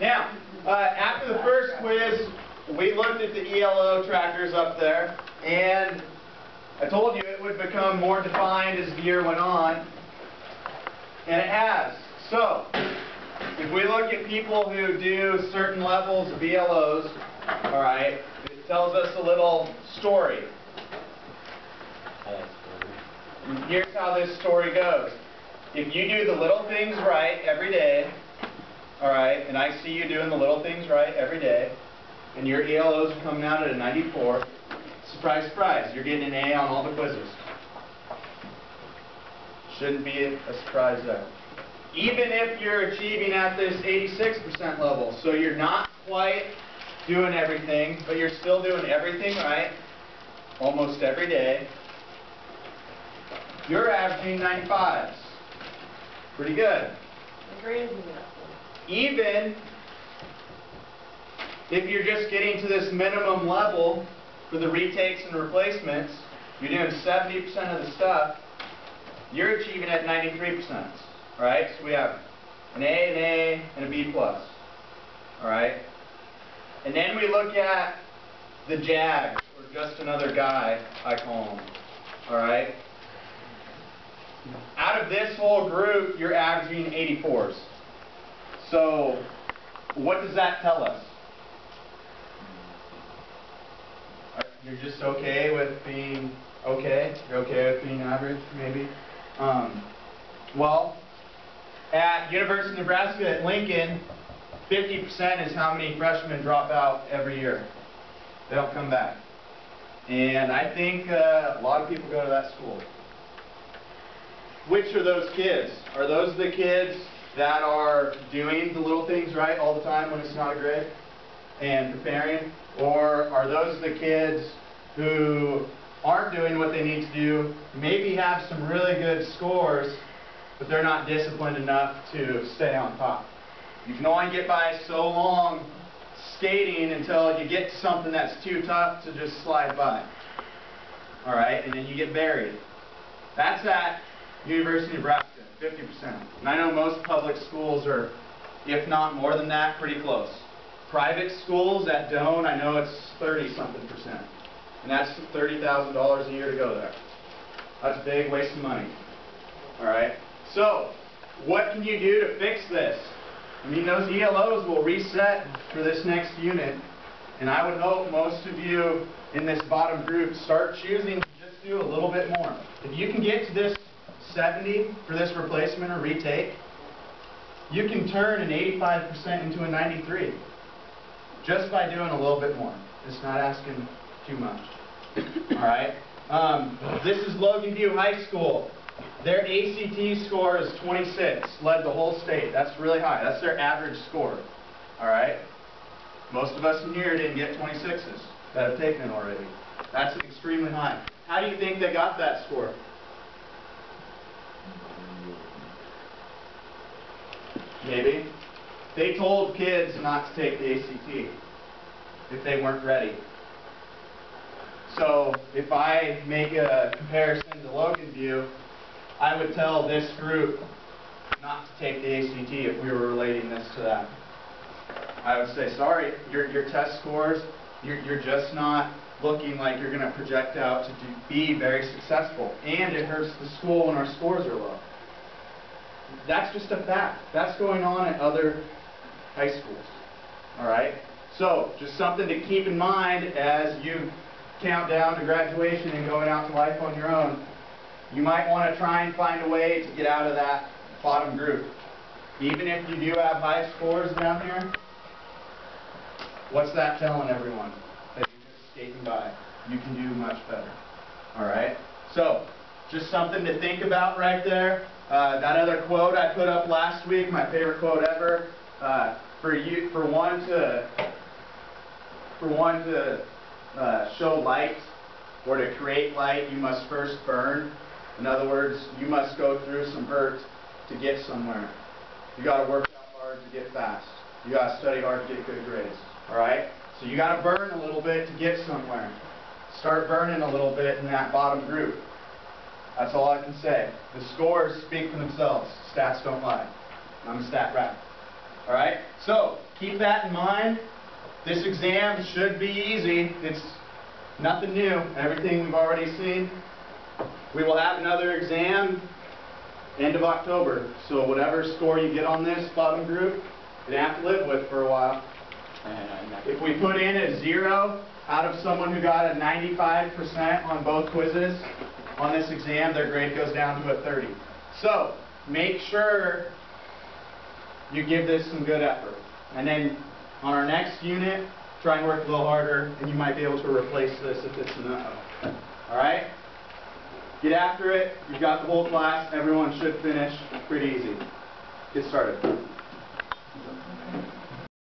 Now, after the first quiz, we looked at the ELO trackers up there, and I told you it would become more defined as the year went on, and it has. So, if we look at people who do certain levels of ELOs, alright, it tells us a little story. And here's how this story goes. If you do the little things right every day, alright, and I see you doing the little things right every day, and your ELOs are coming out at a 94, surprise, surprise, you're getting an A on all the quizzes. Shouldn't be a surprise there. Even if you're achieving at this 86% level, so you're not quite doing everything, but you're still doing everything right, almost every day, you're averaging 95s. Pretty good. Even if you're just getting to this minimum level for the retakes and replacements, you're doing 70% of the stuff, you're achieving at 93%. Alright, so we have an A, and a B+. Alright? And then we look at the Jags, or just another guy, I call him. Alright? Out of this whole group, you're averaging 84s. So, what does that tell us? You're just okay with being okay? You're okay with being average, maybe? Well, at University of Nebraska at Lincoln, 50% is how many freshmen drop out every year. They don't come back. And I think a lot of people go to that school. Which are those kids? Are those the kids that are doing the little things right all the time when it's not a grade and preparing? Or are those the kids who aren't doing what they need to do, maybe have some really good scores, but they're not disciplined enough to stay on top? You can only get by so long skating until you get to something that's too tough to just slide by. Alright, and then you get buried. That's at University of Nebraska, 50%. And I know most public schools are, if not more than that, pretty close. Private schools at Doane, I know it's 30-something%. And that's $30,000 a year to go there. That's a big waste of money. Alright? So, what can you do to fix this? I mean, those ELOs will reset for this next unit. And I would hope most of you in this bottom group start choosing to just do a little bit more. If you can get to this 70 for this replacement or retake, you can turn an 85% into a 93 just by doing a little bit more. It's not asking too much. Alright? This is Logan View High School. Their ACT score is 26, led the whole state. That's really high. That's their average score. Alright? Most of us in here didn't get 26s that have taken it already. That's extremely high. How do you think they got that score? Maybe. They told kids not to take the ACT if they weren't ready. So if I make a comparison to Logan View, I would tell this group not to take the ACT if we were relating this to that. I would say, sorry, your test scores, you're just not looking like you're going to project out to be very successful. And it hurts the school when our scores are low. That's just a fact. That's going on at other high schools. Alright? So, just something to keep in mind as you count down to graduation and going out to life on your own. You might want to try and find a way to get out of that bottom group. Even if you do have high scores down here, what's that telling everyone? That you're just skating by. You can do much better. Alright? So, just something to think about right there. That other quote I put up last week, my favorite quote ever, for one to show light or to create light, you must first burn. In other words, you must go through some hurt to get somewhere. You got to work out hard to get fast. You got to study hard to get good grades. All right? So you got to burn a little bit to get somewhere. Start burning a little bit in that bottom group. That's all I can say. The scores speak for themselves. Stats don't lie. I'm a stat rat. All right? So keep keep that in mind. This exam should be easy. It's nothing new. Everything we've already seen. We will have another exam end of October. So whatever score you get on this bottom group, you're going to have to live with for a while. If we put in a 0 out of someone who got a 95% on both quizzes on this exam, their grade goes down to a 30. So make sure you give this some good effort. And then on our next unit, try and work a little harder, and you might be able to replace this if it's an uh-oh. Alright? Get after it. You've got the whole class. Everyone should finish pretty easy. Get started.